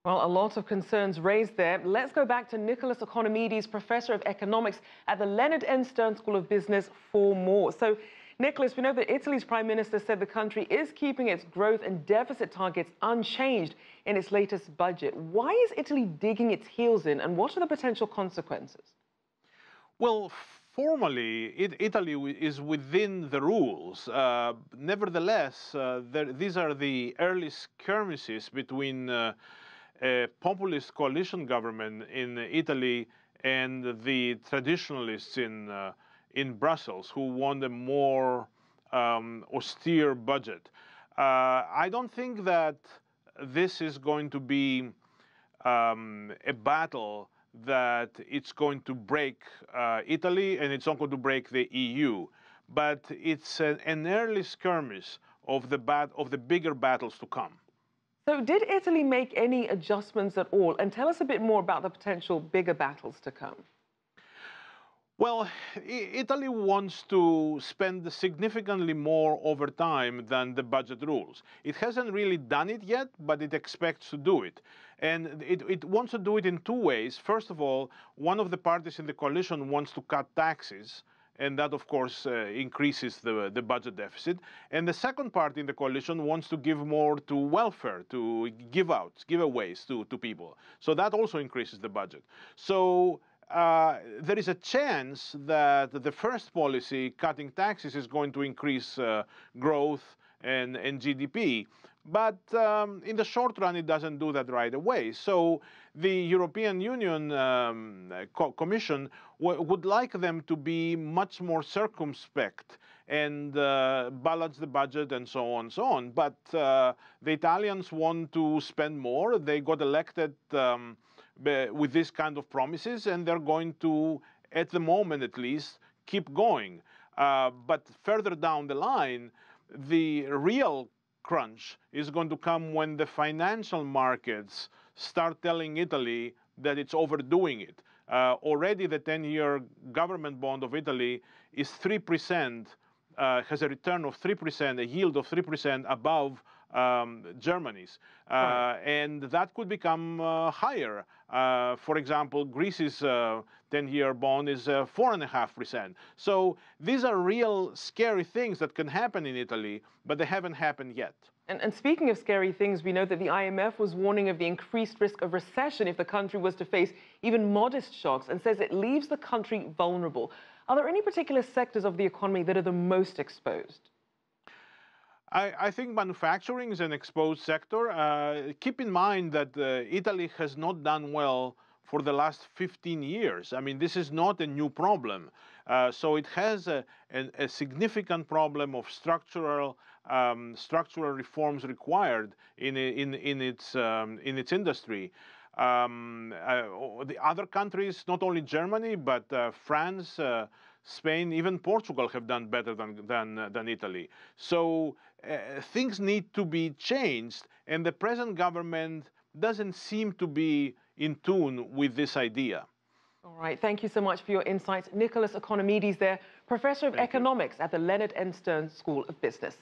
Well, a lot of concerns raised there. Let's go back to Nicholas Economides, Professor of Economics at the Leonard N School of Business, for more. So, Nicholas, we know that Italy's Prime Minister said the country is keeping its growth and deficit targets unchanged in its latest budget. Why is Italy digging its heels in, and what are the potential consequences? Well, formally, Italy is within the rules. Nevertheless, these are the early skirmishes between a populist coalition government in Italy and the traditionalists in Brussels, who want a more austere budget. I don't think that this is going to be a battle that it's going to break Italy, and it's not going to break the EU. But it's an early skirmish of the bigger battles to come. So did Italy make any adjustments at all? And tell us a bit more about the potential bigger battles to come. Well, Italy wants to spend significantly more over time than the budget rules. It hasn't really done it yet, but it expects to do it. And it wants to do it in two ways. First of all, one of the parties in the coalition wants to cut taxes, and that, of course, increases the budget deficit. And the second party in the coalition wants to give more to welfare, to giveaways to people. So that also increases the budget. So there is a chance that the first policy, cutting taxes, is going to increase growth and GDP. But in the short run, it doesn't do that right away. So the European Union Commission would like them to be much more circumspect and balance the budget and so on and so on. But the Italians want to spend more. They got elected with this kind of promises, and they're going to, at the moment at least, keep going. But further down the line, the real crunch is going to come when the financial markets start telling Italy that it's overdoing it. Already the 10-year government bond of Italy is 3%, has a return of 3%, a yield of 3% above Germany's. And that could become higher. For example, Greece's 10-year bond is 4.5%. So these are real scary things that can happen in Italy, but they haven't happened yet. And speaking of scary things, we know that the IMF was warning of the increased risk of recession if the country was to face even modest shocks, and says it leaves the country vulnerable. Are there any particular sectors of the economy that are the most exposed? I think manufacturing is an exposed sector. Keep in mind that Italy has not done well for the last 15 years. I mean, this is not a new problem. So it has a significant problem of structural reforms required in its industry. The other countries, not only Germany, but France, Spain, even Portugal have done better than Italy. So things need to be changed, and the present government doesn't seem to be in tune with this idea. All right, thank you so much for your insights. Nicholas Economides there, Professor of Economics at the Leonard N School of Business.